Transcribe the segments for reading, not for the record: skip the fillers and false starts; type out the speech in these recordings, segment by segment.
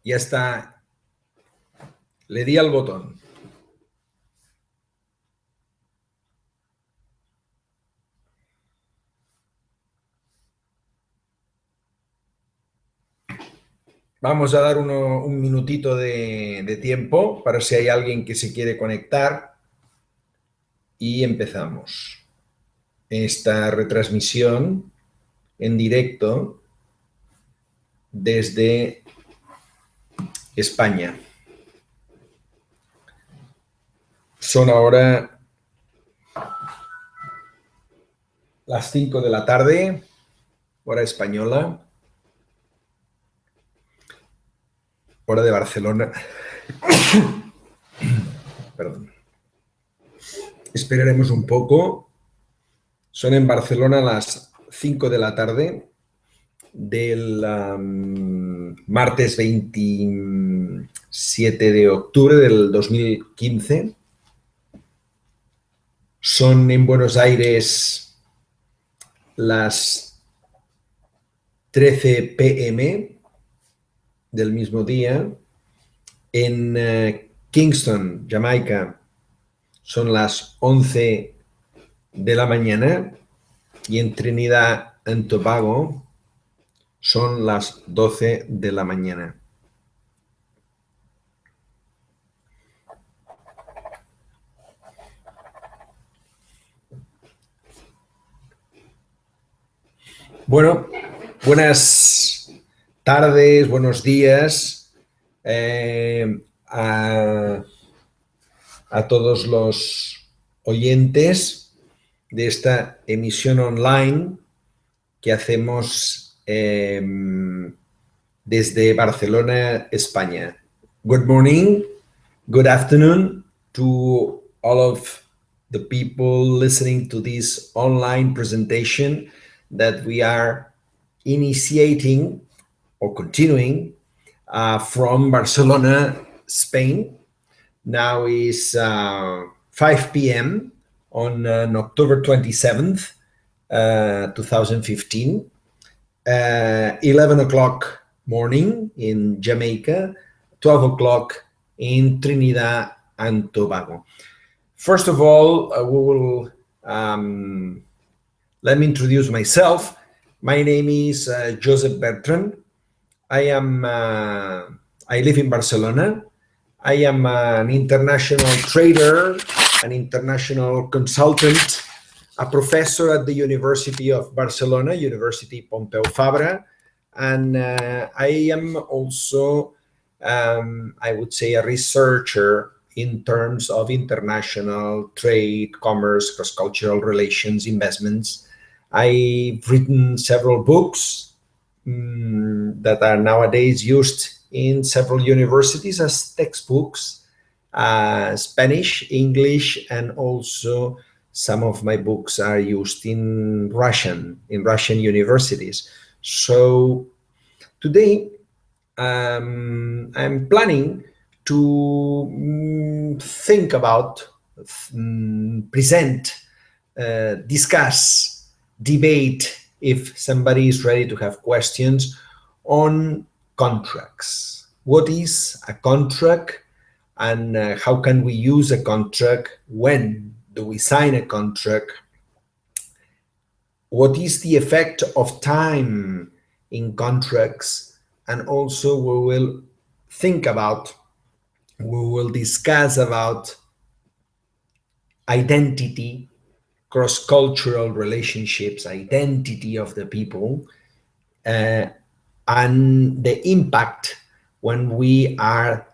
Ya está. Le di al botón. Vamos a dar un minutito de tiempo para si hay alguien que se quiere conectar y empezamos esta retransmisión en directo desde España. Son ahora las 5 de la tarde, hora española, hora de Barcelona. Perdón. Esperaremos un poco. Son en Barcelona las 5 de la tarde del martes 27 de octubre del 2015. Son en Buenos Aires las 13 p.m. del mismo día. En Kingston, Jamaica, son las 11 de la mañana y en Trinidad y Tobago son las 12 de la mañana. Bueno, buenas tardes, buenos días a todos los oyentes de esta emisión online que hacemos desde Barcelona, España. Good morning, good afternoon to all of the people listening to this online presentation that we are initiating or continuing from Barcelona, Spain. Now is 5 p.m. on October 27th, 2015, 11 o'clock morning in Jamaica, 12 o'clock in Trinidad and Tobago. First of all, we will let me introduce myself. My name is Josep Bertran. I live in Barcelona. I am an international trader, an international consultant, a professor at the University of Barcelona, University Pompeu Fabra, and I am also, I would say, a researcher in terms of international trade, commerce, cross-cultural relations, investments. I've written several books that are nowadays used in several universities as textbooks, Spanish, English, and also some of my books are used in Russian universities. So today I'm planning to think about, present, discuss, debate, if somebody is ready to have questions, on contracts. What is a contract, and how can we use a contract? When do we sign a contract? What is the effect of time in contracts? And also we will discuss about identity, cross-cultural relationships, identity of the people, and the impact when we are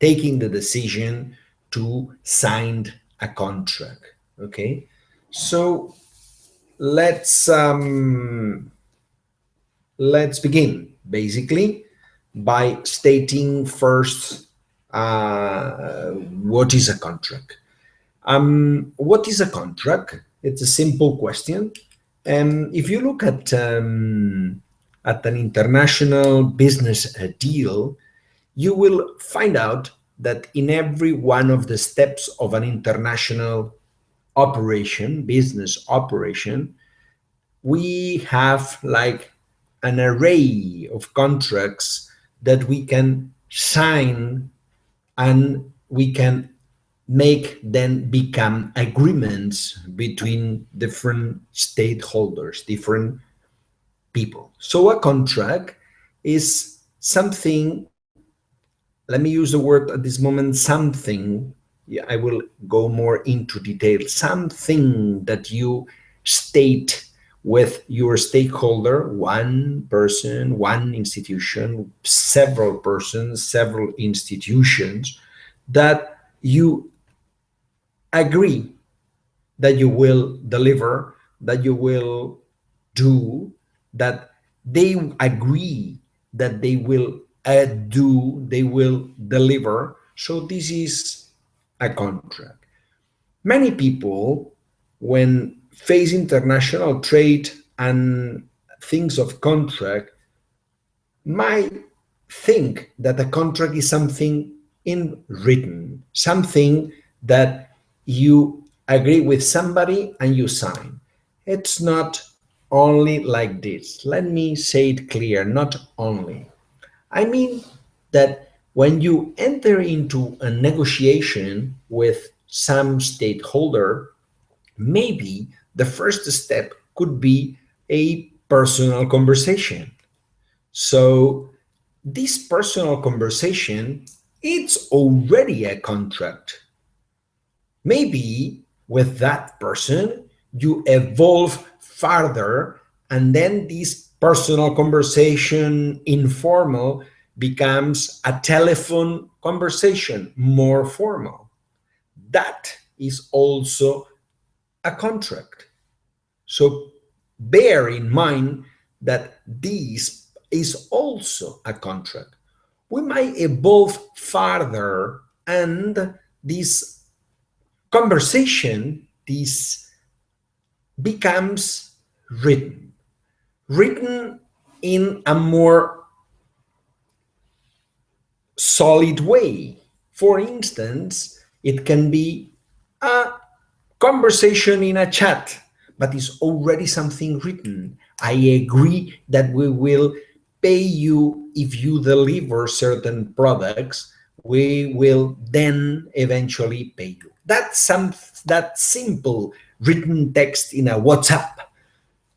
taking the decision to sign a contract. Okay, so let's begin basically by stating first what is a contract. What is a contract? It's a simple question. If you look at an international business deal, you will find out that in every one of the steps of an international operation, business operation, we have like an array of contracts that we can sign, and we can make then become agreements between different stakeholders, different people. So a contract is something, let me use the word at this moment, something, yeah, I will go more into detail, something that you state with your stakeholder, one person, one institution, several persons, several institutions, that you agree that you will deliver, that you will do, that they agree that they will do, they will deliver. So this is a contract. Many people, when face international trade and things of contract, might think that a contract is something in written, something that you agree with somebody and you sign. It's not only like this. Let me say it clear, not only. I mean that when you enter into a negotiation with some stakeholder, maybe the first step could be a personal conversation. So this personal conversation, it's already a contract. Maybe with that person, you evolve further, and then this personal conversation, informal, becomes a telephone conversation, more formal. That is also a contract. So bear in mind that this is also a contract. We might evolve further, and this conversation, this becomes written in a more solid way. For instance, it can be a conversation in a chat, but it's already something written. I agree that we will pay you if you deliver certain products. We will then eventually pay you. That simple written text in a WhatsApp.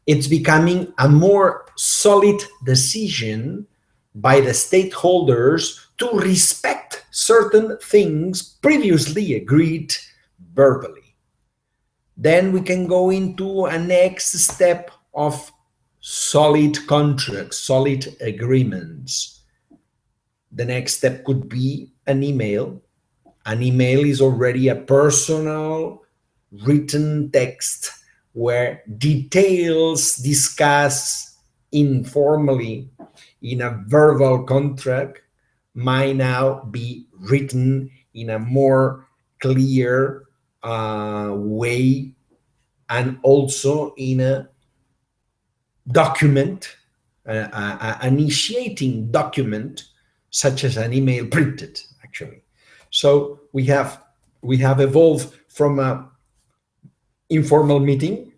It's becoming a more solid decision by the stakeholders to respect certain things previously agreed verbally. Then we can go into a next step of solid contracts, solid agreements. The next step could be an email. An email is already a personal written text where details discussed informally in a verbal contract might now be written in a more clear way, and also in a document, initiating document, such as an email printed, actually. So we have evolved from a informal meeting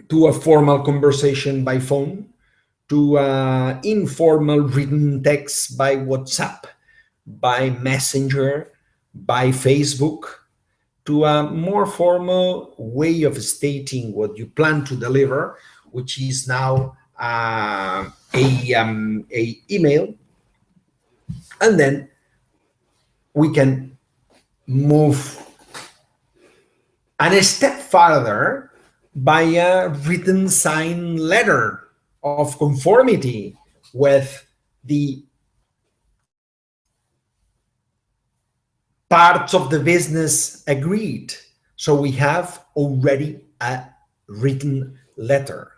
to a formal conversation by phone, to informal written text by WhatsApp, by Messenger, by Facebook, to a more formal way of stating what you plan to deliver, which is now a email. And then we can move a step further by a written signed letter of conformity with the parts of the business agreed. So we have already a written letter.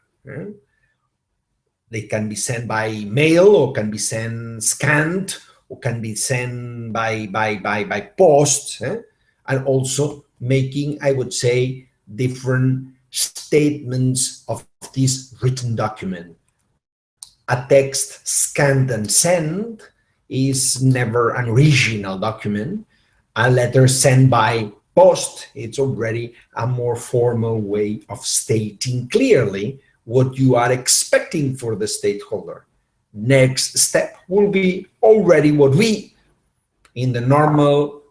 They can be sent by mail, or can be sent scanned, or can be sent by post, and also making, I would say, different statements of this written document. A text scanned and sent is never an original document. A letter sent by post, it's already a more formal way of stating clearly what you are expecting for the stakeholder. Next step will be already what we in the normal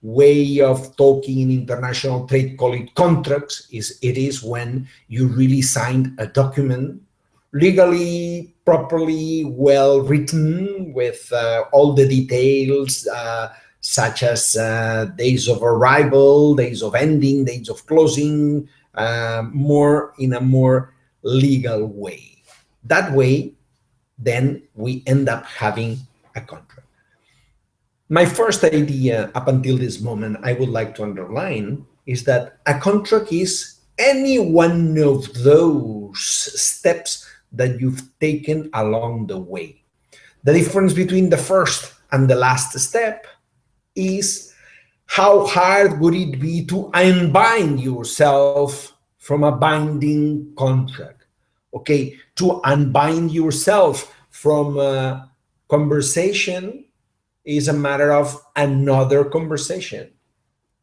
way of talking in international trade, call it contracts, it is when you really signed a document legally, properly, well written, with all the details, such as days of arrival, days of ending, days of closing, more in a more legal way. That way, then we end up having a contract. My first idea up until this moment I would like to underline is that a contract is any one of those steps that you've taken along the way. The difference between the first and the last step is how hard would it be to unbind yourself from a binding contract. Okay, to unbind yourself from a conversation is a matter of another conversation.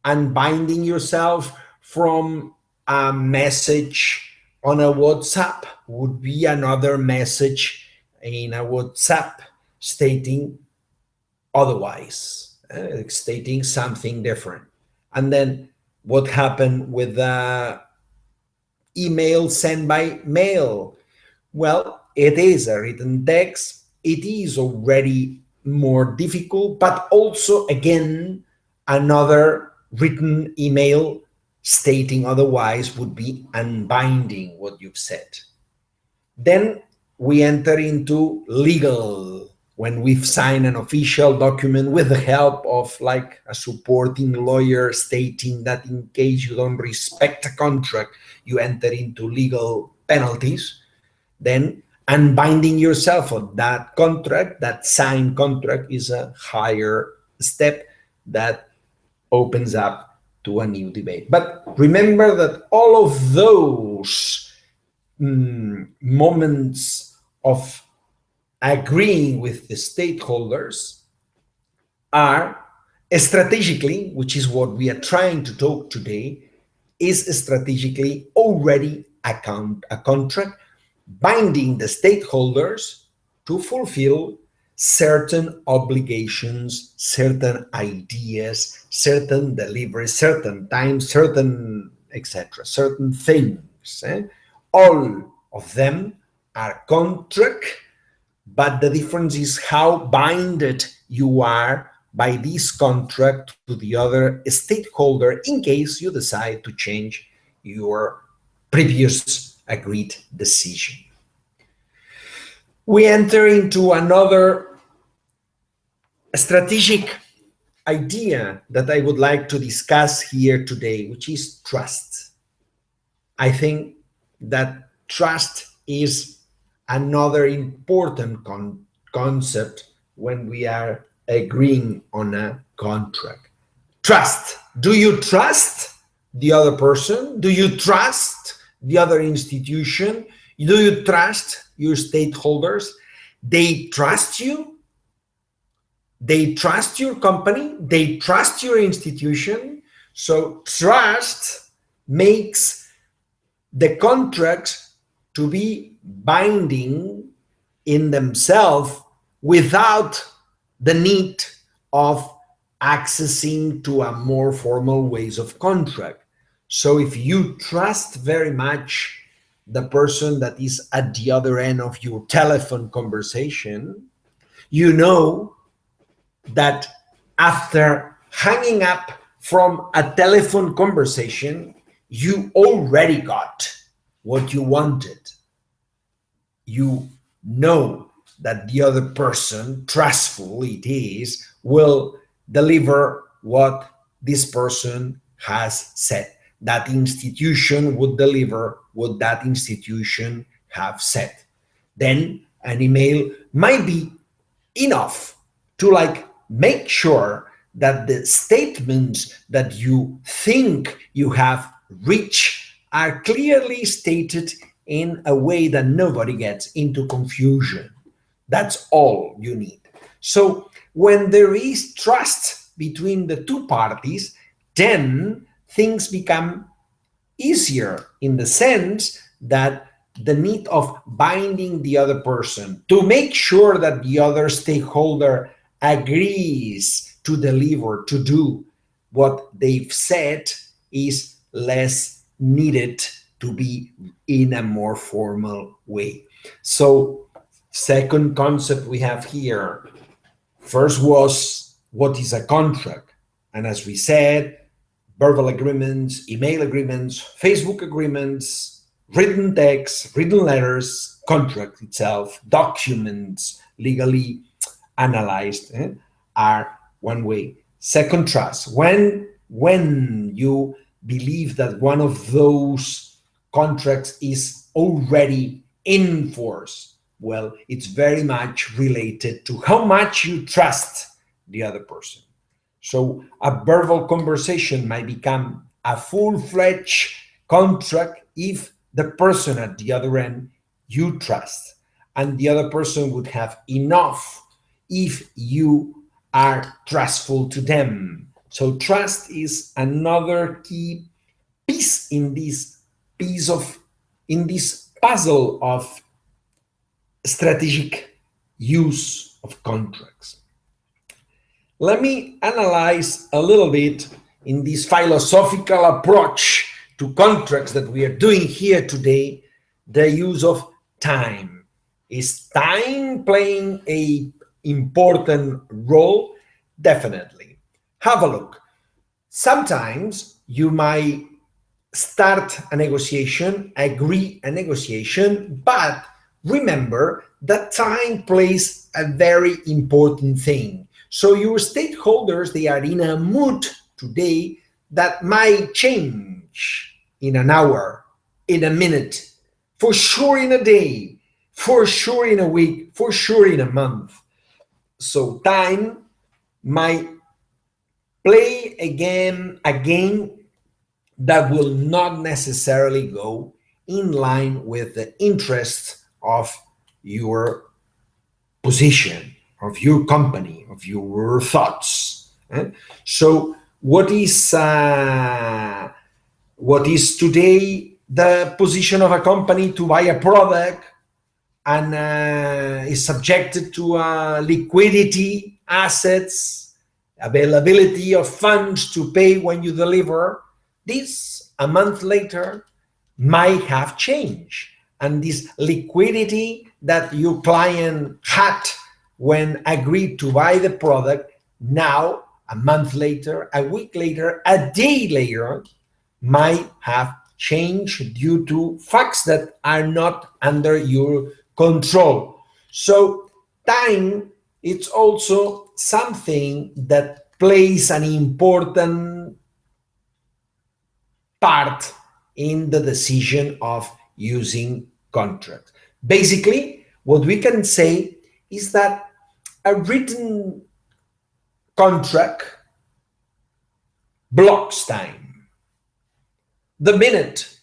Unbinding yourself from a message on a WhatsApp would be another message in a WhatsApp stating otherwise, stating something different. And then what happened with the email sent by mail? Well, it is a written text. It is already more difficult, but also, again, another written email stating otherwise would be unbinding what you've said. Then we enter into legal, when we've signed an official document with the help of like a supporting lawyer stating that in case you don't respect a contract, you enter into legal penalties. Then unbinding yourself of that contract, that signed contract, is a higher step that opens up to a new debate. But remember that all of those moments of agreeing with the stakeholders are strategically, which is what we are trying to talk today, is strategically already a contract binding the stakeholders to fulfill certain obligations, certain ideas, certain deliveries, certain times, certain etc., certain things. All of them are contract, but the difference is how binded you are by this contract to the other stakeholder in case you decide to change your previous agreed decision. We enter into another strategic idea that I would like to discuss here today, which is trust. I think that trust is another important concept when we are agreeing on a contract. Trust. Do you trust the other person? Do you trust the other institution? Do you trust your stakeholders? They trust you. They trust your company. They trust your institution. So trust makes the contracts to be binding in themselves without the need of accessing to a more formal ways of contract. So if you trust very much the person that is at the other end of your telephone conversation, you know that after hanging up from a telephone conversation, you already got what you wanted. You know that the other person, trustful it is, will deliver what this person has said. That institution would deliver what that institution have said. Then an email might be enough to make sure that the statements that you think you have reached are clearly stated in a way that nobody gets into confusion. That's all you need. So when there is trust between the two parties, then things become easier in the sense that the need of binding the other person to make sure that the other stakeholder agrees to deliver, to do what they've said is less needed to be in a more formal way. So second concept we have here, first was what is a contract? And as we said, verbal agreements, email agreements, Facebook agreements, written text, written letters, contract itself, documents legally analyzed are one way. Second, trust. When you believe that one of those contracts is already in force, well, it's very much related to how much you trust the other person. So a verbal conversation might become a full-fledged contract if the person at the other end you trust, and the other person would have enough if you are trustful to them. So trust is another key piece in this puzzle of strategic use of contracts. Let me analyze a little bit in this philosophical approach to contracts that we are doing here today, the use of time. Is time playing an important role? Definitely. Have a look. Sometimes you might start a negotiation, agree a negotiation, but remember that time plays a very important thing. So your stakeholders, they are in a mood today that might change in an hour, in a minute, for sure in a day, for sure in a week, for sure in a month. So time might play a game that will not necessarily go in line with the interests of your position, of your company, of your thoughts. So what is today the position of a company to buy a product and is subjected to liquidity, assets, availability of funds to pay when you deliver? This, a month later, might have changed. And this liquidity that your client had when agreed to buy the product, now, a month later, a week later, a day later, might have changed due to facts that are not under your control. So time, it's also something that plays an important part in the decision of using contracts. Basically, what we can say is that a written contract blocks time. The minute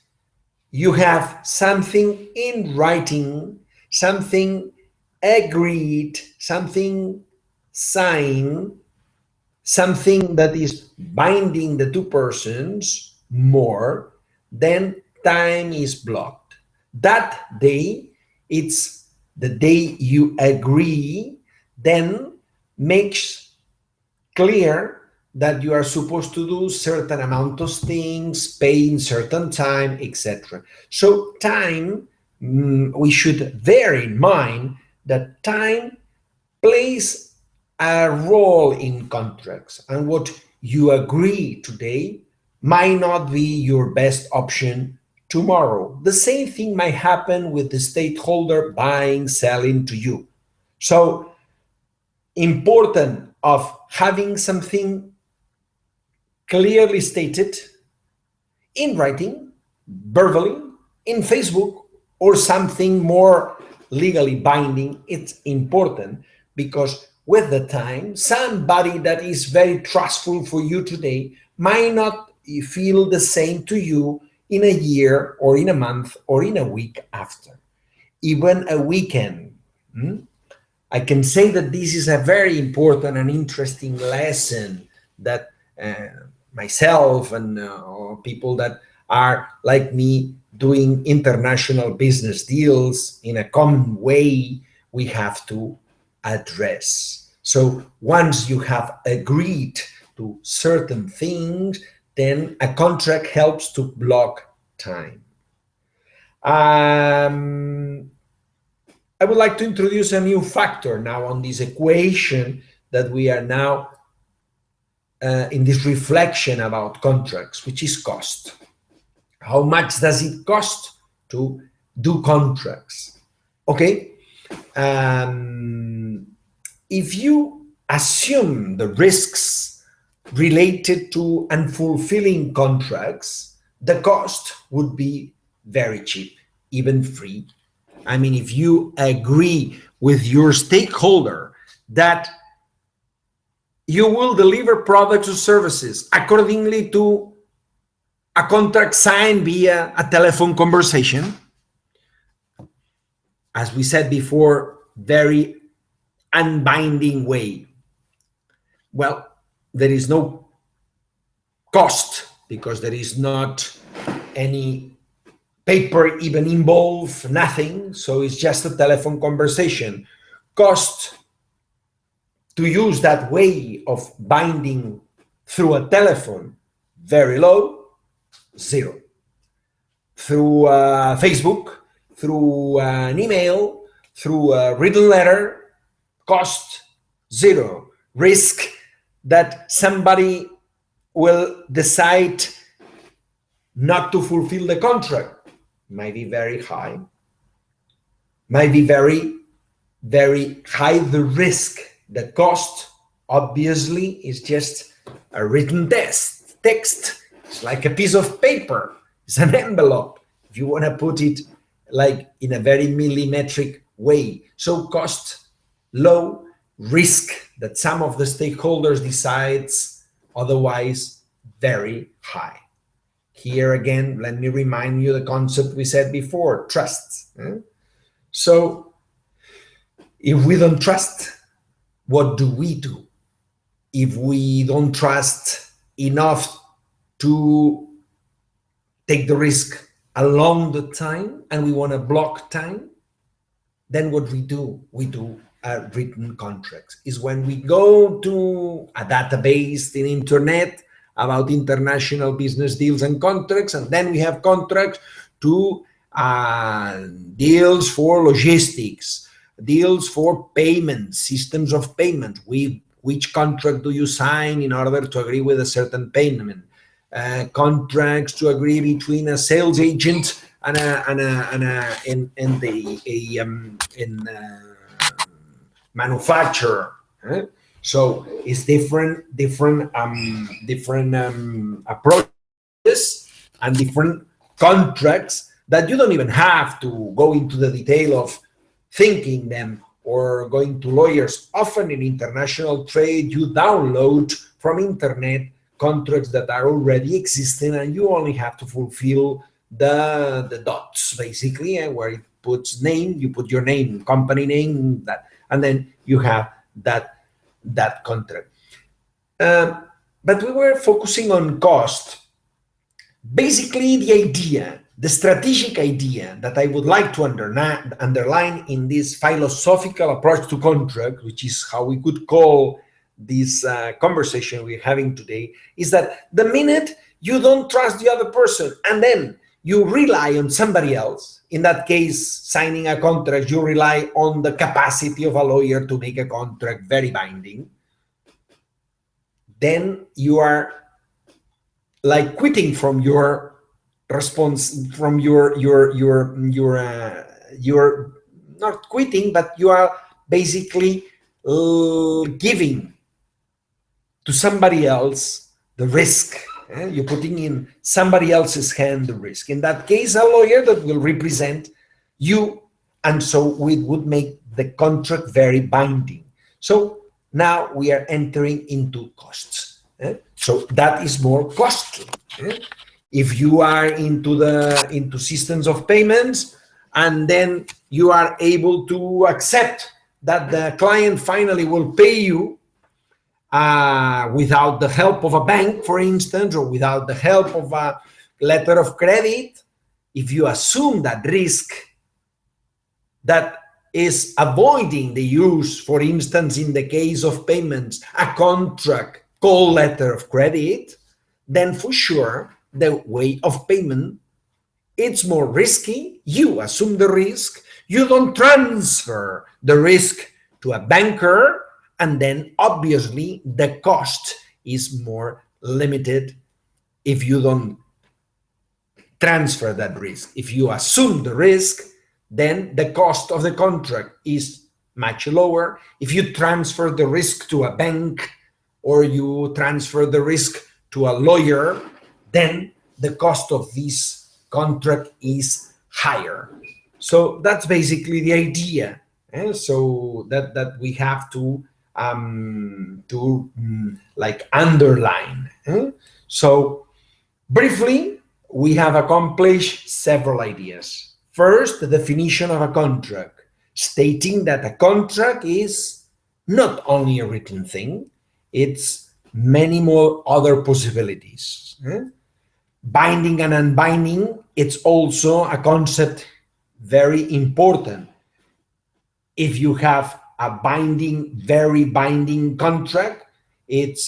you have something in writing, something agreed, something signed, something that is binding the two persons more, then time is blocked. That day, it's the day you agree, then makes clear that you are supposed to do certain amount of things, pay in certain time, etc. So time, we should bear in mind that time plays a role in contracts, and what you agree today might not be your best option tomorrow. The same thing might happen with the stakeholder buying, selling to you. So important of having something clearly stated in writing, verbally, in Facebook, or something more legally binding. It's important because with the time, somebody that is very trustful for you today might not feel the same to you in a year or in a month or in a week after, even a weekend. I can say that this is a very important and interesting lesson that myself and people that are like me doing international business deals in a common way, we have to address. So once you have agreed to certain things, then a contract helps to block time. I would like to introduce a new factor now on this equation that we are now in this reflection about contracts, which is cost. How much does it cost to do contracts? Okay. If you assume the risks related to unfulfilling contracts, the cost would be very cheap, even free. I mean, if you agree with your stakeholder that you will deliver products or services accordingly to a contract signed via a telephone conversation, as we said before, very unbinding way. Well, there is no cost because there is not any paper even involved, nothing. So it's just a telephone conversation. Cost to use that way of binding through a telephone, very low, zero. Through Facebook, through an email, through a written letter, cost zero. Risk that somebody will decide not to fulfill the contract might be very high. Might be very, very high. The risk, the cost, obviously, is just a written text. It's like a piece of paper. It's an envelope, if you want to put it like in a very millimetric way. So cost low, risk that some of the stakeholders decides otherwise very high. Here again, let me remind you the concept we said before, trust. So if we don't trust, what do we do? If we don't trust enough to take the risk along the time and we want to block time, then what we do written contracts. Is when we go to a database in internet about international business deals and contracts, and then we have contracts to deals for logistics, deals for payments, systems of payment. Which contract do you sign in order to agree with a certain payment? Contracts to agree between a sales agent and manufacturer. So it's different approaches and different contracts that you don't even have to go into the detail of thinking them or going to lawyers. Often in international trade, you download from internet contracts that are already existing, and you only have to fulfill the dots, basically, where it puts name, you put your name, company name, that, and then you have that contract. But we were focusing on cost. Basically, the strategic idea that I would like to underline in this philosophical approach to contract, which is how we could call this conversation we're having today, is that the minute you don't trust the other person and then you rely on somebody else, in that case, signing a contract, you rely on the capacity of a lawyer to make a contract very binding, then you are like quitting from your response, from you're not quitting, but you are basically giving to somebody else the risk. You're putting in somebody else's hand the risk. In that case, a lawyer that will represent you, and so we would make the contract very binding. So now we are entering into costs. So that is more costly. If you are into systems of payments, and then you are able to accept that the client finally will pay you without the help of a bank, for instance, or without the help of a letter of credit, if you assume that risk, that is avoiding the use, for instance, in the case of payments, a contract call letter of credit, then for sure the way of payment, it's more risky. You assume the risk, you don't transfer the risk to a banker, and then obviously the cost is more limited if you don't transfer that risk. If you assume the risk, then the cost of the contract is much lower. If you transfer the risk to a bank or you transfer the risk to a lawyer, then the cost of this contract is higher. So that's basically the idea. So that we have to like underline. So briefly, we have accomplished several ideas. First, the definition of a contract, stating that a contract is not only a written thing, it's many more other possibilities. Binding and unbinding, it's also a concept very important. If you have a binding, very binding contract, it's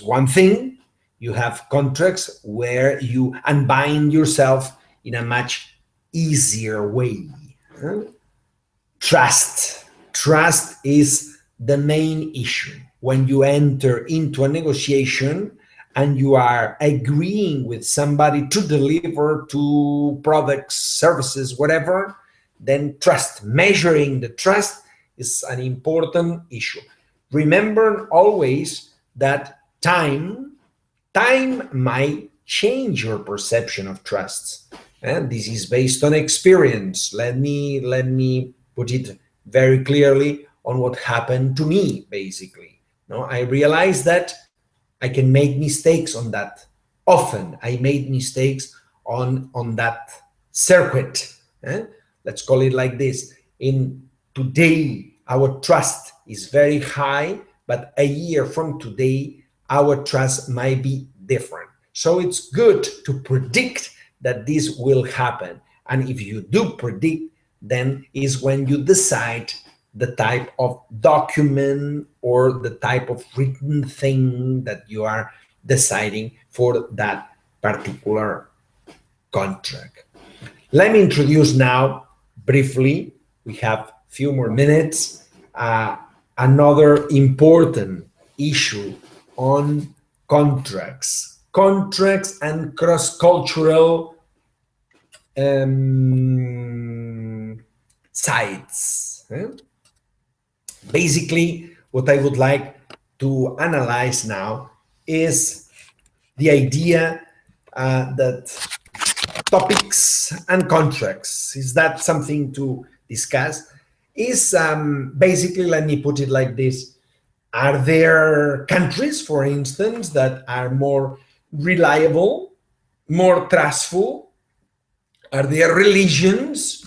one thing. You have contracts where you unbind yourself in a much easier way. Trust is the main issue. When you enter into a negotiation and you are agreeing with somebody to deliver two products, services, whatever, then trust, measuring the trust is an important issue. Remember always that time might change your perception of trust, and this is based on experience. Let me put it very clearly on what happened to me. Basically, I realized that I can make mistakes on that. Often I made mistakes on that circuit. Let's call it like this. In today, our trust is very high, but a year from today, our trust might be different. So it's good to predict that this will happen. And if you do predict, then is when you decide the type of document or the type of written thing that you are deciding for that particular contract. Let me introduce now briefly, we have a few more minutes, another important issue on contracts and cross-cultural sides. Basically, what I would like to analyze now is the idea that topics and contracts, is that something to discuss? Is basically, let me put it like this. Are there countries, for instance, that are more reliable, more trustful? Are there religions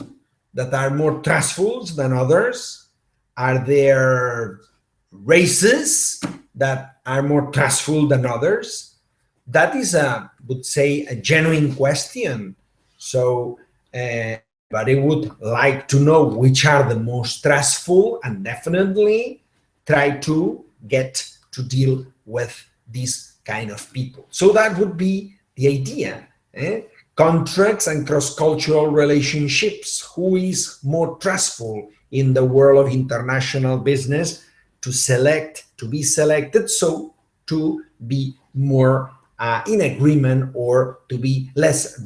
that are more trustful than others? Are there races that are more trustful than others? That is, would say, a genuine question. So, but I would like to know which are the most trustful, and definitely try to get to deal with these kind of people. So that would be the idea. Contracts and cross-cultural relationships. Who is more trustful in the world of international business to be selected, so to be more in agreement or to be less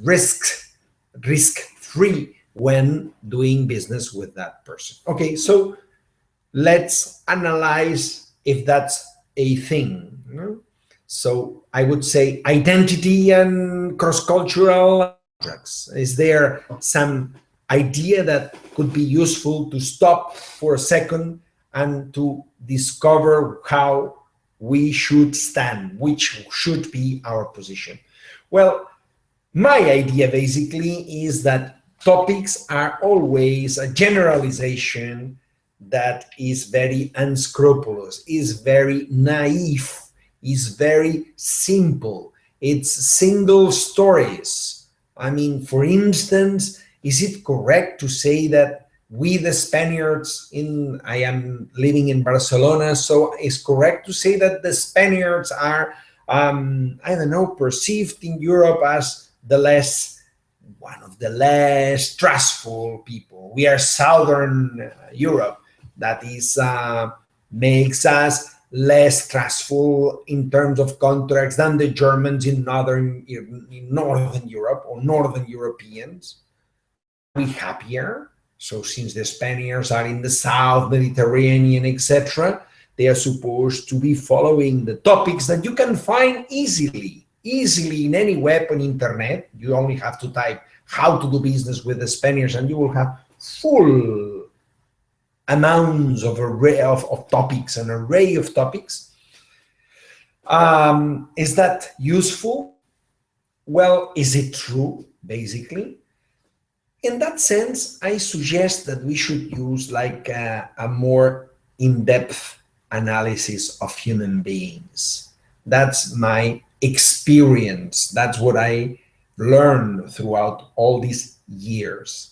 risk-free when doing business with that person. Okay, so let's analyze if that's a thing. So I would say identity and cross-cultural contracts. Is there some idea that could be useful to stop for a second and to discover how we should stand, which should be our position? Well, my idea basically is that topics are always a generalization that is very unscrupulous, is very naive, is very simple. It's single stories. I mean, for instance, Is it correct to say that we, the Spaniards, I am living in Barcelona, so it's correct to say that the Spaniards are, I don't know, perceived in Europe as one of the less trustful people. We are Southern Europe. That is, makes us less trustful in terms of contracts than the Germans in Northern Europe, or Northern Europeans. Are we happier? So since the Spaniards are in the South Mediterranean, etc., they are supposed to be following the topics that you can find easily in any web on internet. You only have to type how to do business with the Spaniards and you will have full amounts of array of topics, an array of topics. Is that useful? Well, is it true, basically? In that sense, I suggest that we should use like a more in-depth analysis of human beings. That's my experience. That's what I learned throughout all these years.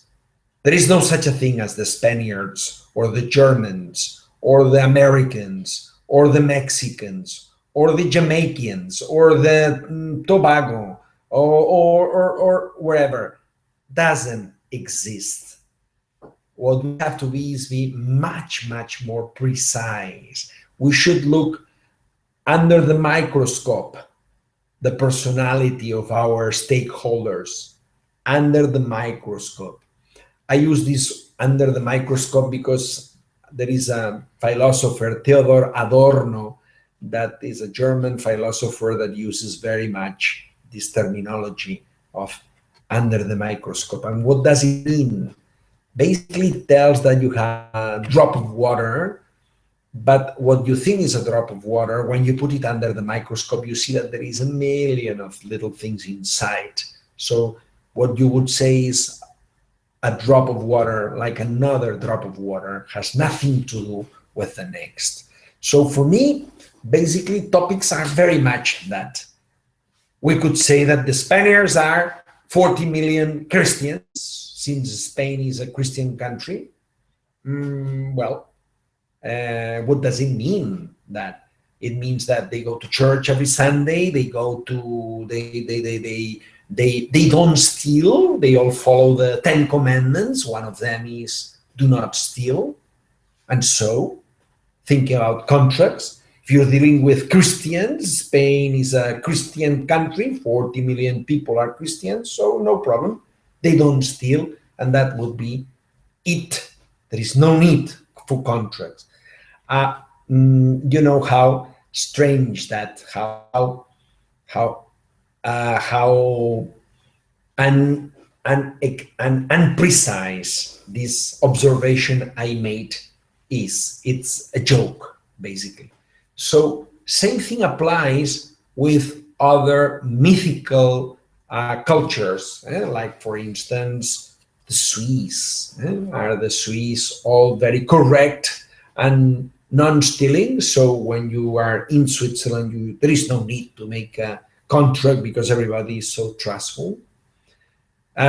There is no such a thing as the Spaniards or the Germans or the Americans or the Mexicans or the Jamaicans or the Tobago or wherever. Doesn't exist. What we have to be is be much more precise. We should look under the microscope the personality of our stakeholders, under the microscope. I use this under the microscope because there is a philosopher, Theodor Adorno, that is a German philosopher that uses very much this terminology of under the microscope. And what does it mean? Basically, it tells that you have a drop of water, but what you think is a drop of water, when you put it under the microscope, you see that there is a million of little things inside. So what you would say is a drop of water, like another drop of water, has nothing to do with the next. So for me, basically, topics are very much that. We could say that the Spaniards are 40 million Christians, since Spain is a Christian country. What does it mean? That it means that they go to church every Sunday. They go to they don't steal. They all follow the 10 commandments. One of them is do not steal. And so, thinking about contracts. If you're dealing with Christians, Spain is a Christian country, 40 million people are Christians, so no problem. They don't steal, and that would be it. There is no need for contracts. You know how strange that, how unprecise this observation I made is. It's a joke, basically. So same thing applies with other mythical cultures, like for instance, the Swiss. Are the Swiss all very correct and non-stealing? So when you are in Switzerland, there is no need to make a contract because everybody is so trustful. They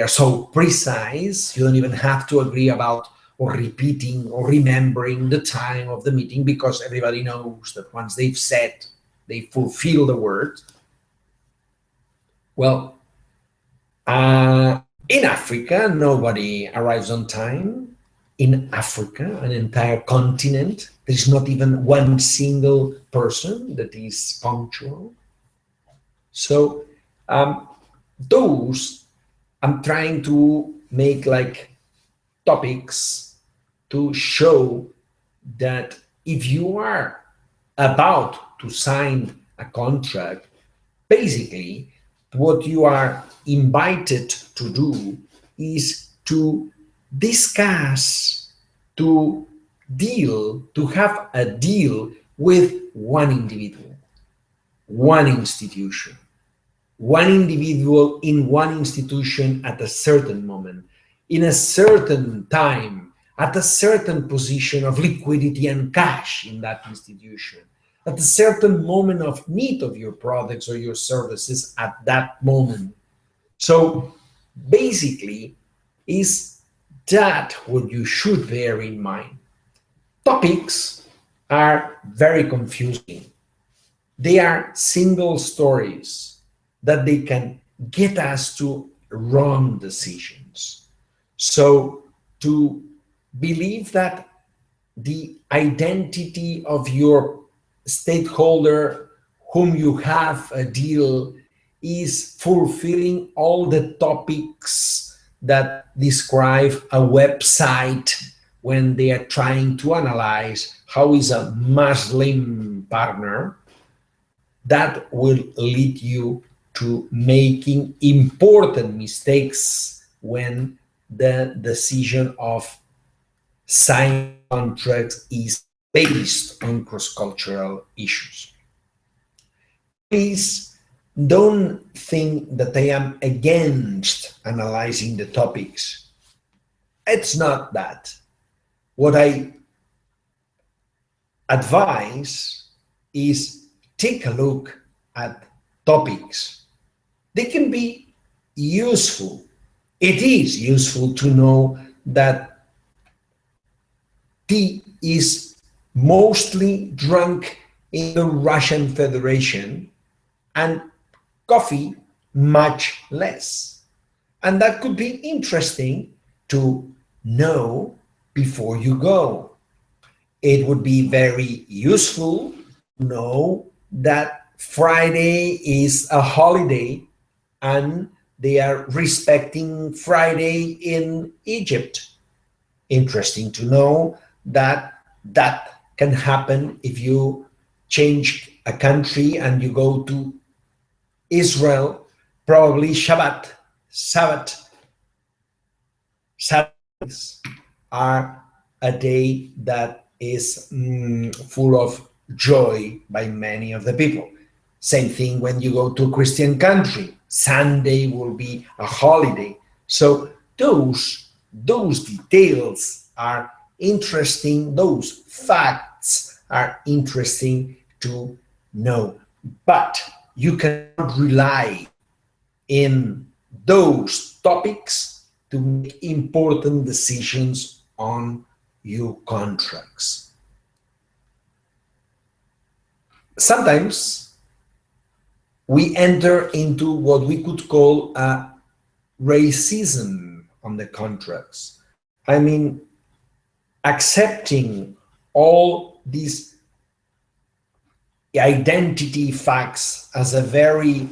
are so precise, you don't even have to agree about or repeating or remembering the time of the meeting because everybody knows that once they've said, they fulfill the word. Well, in Africa, nobody arrives on time. In Africa, an entire continent, there's not even one single person that is punctual. So those I'm trying to make like topics to show that if you are about to sign a contract, basically what you are invited to do is to discuss, to deal, to have a deal with one individual, one institution, one individual in one institution at a certain moment, in a certain time, at a certain position of liquidity and cash in that institution, at a certain moment of need of your products or your services at that moment. So basically is that what you should bear in mind. Topics are very confusing. They are single stories that they can get us to wrong decisions. So to believe that the identity of your stakeholder whom you have a deal is fulfilling all the topics that describe a website when they are trying to analyze how is a Muslim partner, that will lead you to making important mistakes when the decision of signing contracts is based on cross-cultural issues. Please don't think that I am against analyzing the topics. It's not that. What I advise is take a look at topics. They can be useful. It is useful to know that tea is mostly drunk in the Russian Federation and coffee much less. And that could be interesting to know before you go. It would be very useful to know that Friday is a holiday and they are respecting Friday in Egypt. Interesting to know that that can happen if you change a country and you go to Israel. Probably Sabbath Saturdays are a day that is full of joy by many of the people. Same thing when you go to a Christian country. Sunday will be a holiday. So those details are interesting. Those facts are interesting to know. But you cannot rely in those topics to make important decisions on your contracts. Sometimes we enter into what we could call a racism on the contracts. I mean, accepting all these identity facts as a very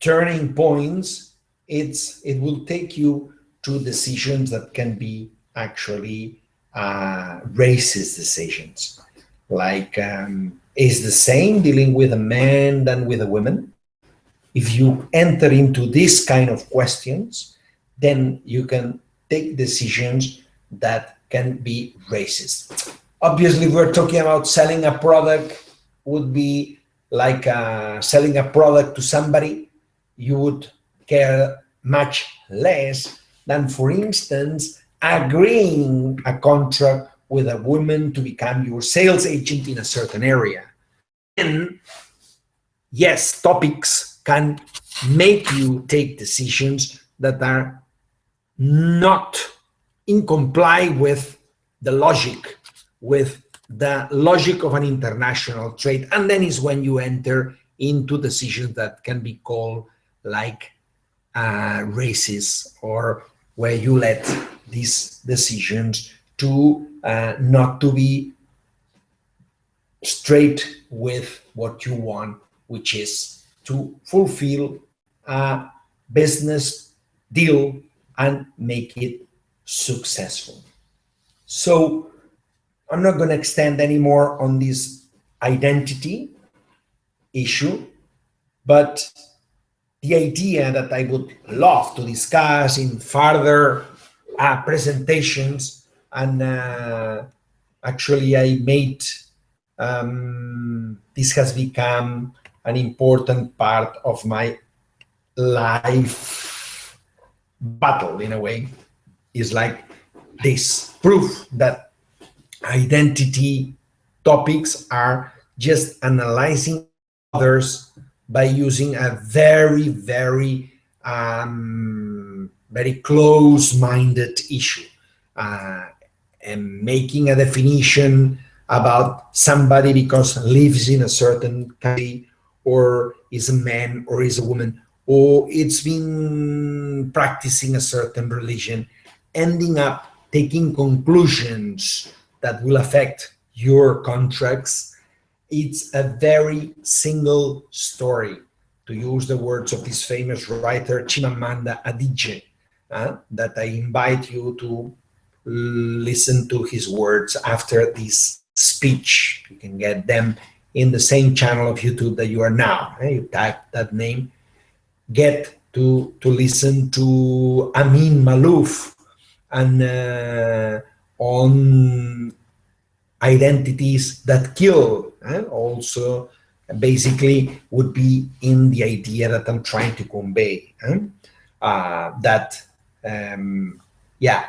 turning points, it will take you to decisions that can be actually racist decisions. Like, is the same dealing with a man than with a woman? If you enter into this kind of questions, then you can take decisions that can be racist. Obviously, we're talking about selling a product, would be like selling a product to somebody you would care much less than, for instance, agreeing a contract with a woman to become your sales agent in a certain area. And yes, topics can make you take decisions that are not in comply with the logic of an international trade. And then is when you enter into decisions that can be called like racist, or where you let these decisions to not to be straight with what you want, which is to fulfill a business deal and make it successful. So I'm not going to extend anymore on this identity issue, but the idea that I would love to discuss in further presentations, and actually I made, this has become an important part of my life battle in a way, is like this proof that identity topics are just analyzing others by using a very, very very close-minded issue, and making a definition about somebody because lives in a certain country, or is a man, or is a woman, or it's been practicing a certain religion, ending up taking conclusions that will affect your contracts. It's a very single story, to use the words of this famous writer Chimamanda Adichie, that I invite you to listen to his words after this speech. You can get them in the same channel of YouTube that you are now. You type that name, get to listen to Amin Malouf, and on identities that kill, also basically would be in the idea that I'm trying to convey, that yeah,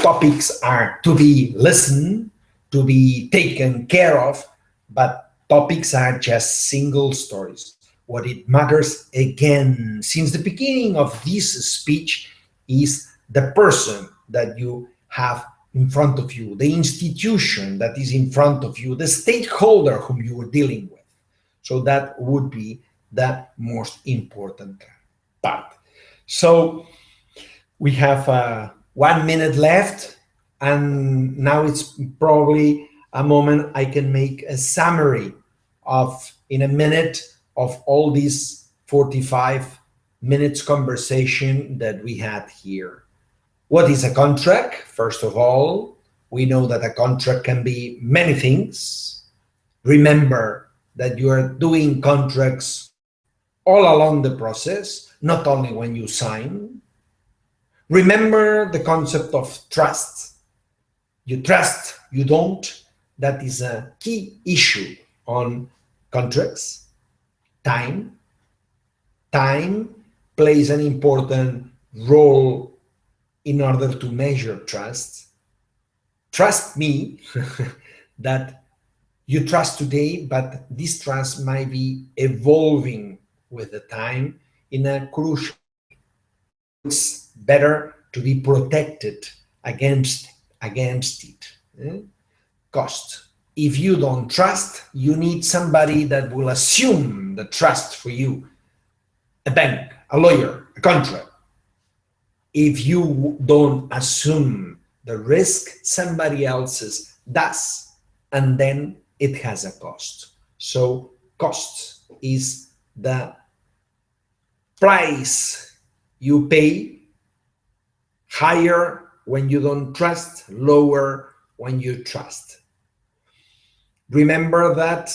topics are to be listened, to be taken care of, but topics are just single stories. What it matters, again, since the beginning of this speech, is the person that you have in front of you, the institution that is in front of you, the stakeholder whom you are dealing with. So that would be the most important part. So we have 1 minute left, and now it's probably a moment I can make a summary of, in a minute, of all these 45 minutes conversation that we had here. What is a contract? First of all, we know that a contract can be many things. Remember that you are doing contracts all along the process, not only when you sign. Remember the concept of trust. You trust, you don't. That is a key issue on contracts. Time plays an important role in order to measure trust. Trust me that you trust today, but this trust might be evolving with the time in a crucial way. It's better to be protected against it. Cost. If you don't trust, you need somebody that will assume the trust for you. A bank, a lawyer, a contract. If you don't assume the risk, somebody else's does, and then it has a cost. So cost is the price you pay, higher when you don't trust, lower when you trust. Remember that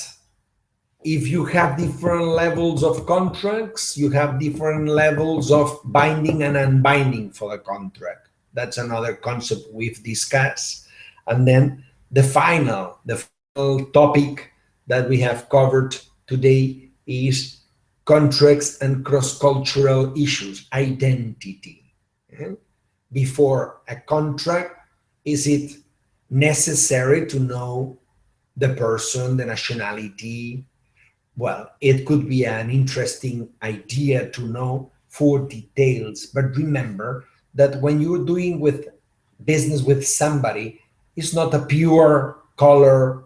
if you have different levels of contracts, you have different levels of binding and unbinding for the contract. That's another concept we've discussed. And then the final topic that we have covered today is contracts and cross-cultural issues, identity. Before a contract, is it necessary to know the person, the nationality? Well, it could be an interesting idea to know for details, but remember that when you're doing with business with somebody, it's not a pure color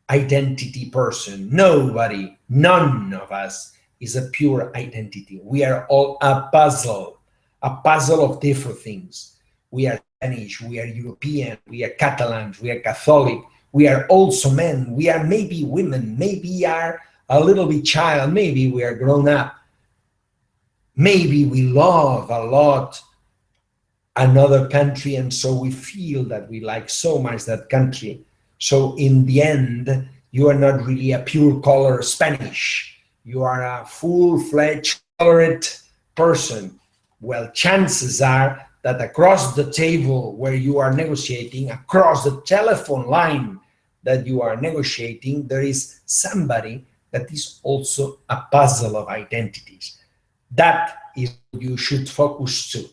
identity person. Nobody, none of us is a pure identity. We are all a puzzle of different things. We are Spanish, we are European, we are Catalans, we are Catholic, we are also men, we are maybe women, maybe are a little bit child, maybe we are grown up, maybe we love a lot another country, and so we feel that we like so much that country. So in the end, you are not really a pure color Spanish, you are a full-fledged colored person. Well, chances are that across the table where you are negotiating, across the telephone line that you are negotiating, there is somebody that is also a puzzle of identities. That is what you should focus to.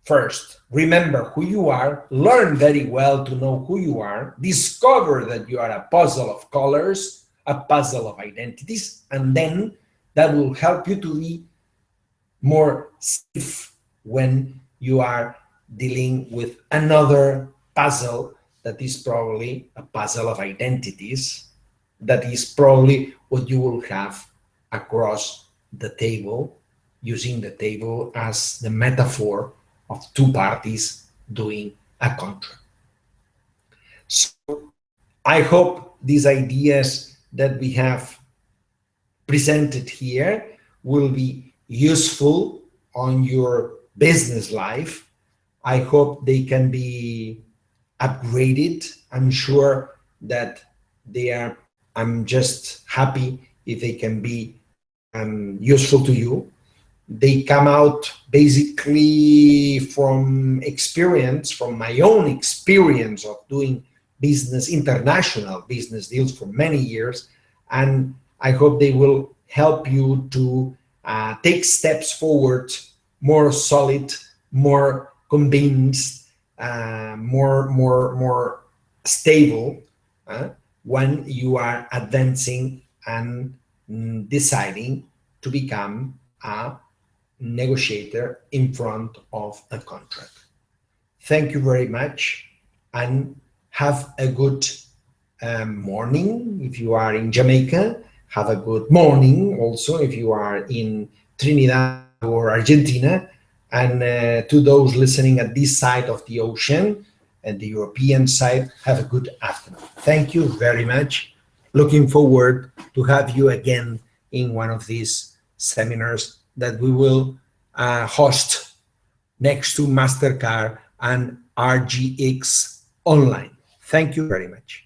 First, remember who you are, learn very well to know who you are, discover that you are a puzzle of colors, a puzzle of identities, and then that will help you to be more safe when you are dealing with another puzzle that is probably a puzzle of identities, that is probably what you will have across the table, using the table as the metaphor of two parties doing a contract. So I hope these ideas that we have presented here will be useful on your business life. I hope they can be upgraded. I'm sure that they are, I'm just happy if they can be useful to you. They come out basically from experience, from my own experience of doing business, international business deals for many years. And I hope they will help you to take steps forward, more solid, more convinced, more stable when you are advancing and deciding to become a negotiator in front of a contract. Thank you very much, and have a good morning if you are in Jamaica. Have a good morning also if you are in Trinidad or Argentina. And to those listening at this side of the ocean and the European side, have a good afternoon. Thank you very much. Looking forward to have you again in one of these seminars that we will host next to MasterCard and RGX online. Thank you very much.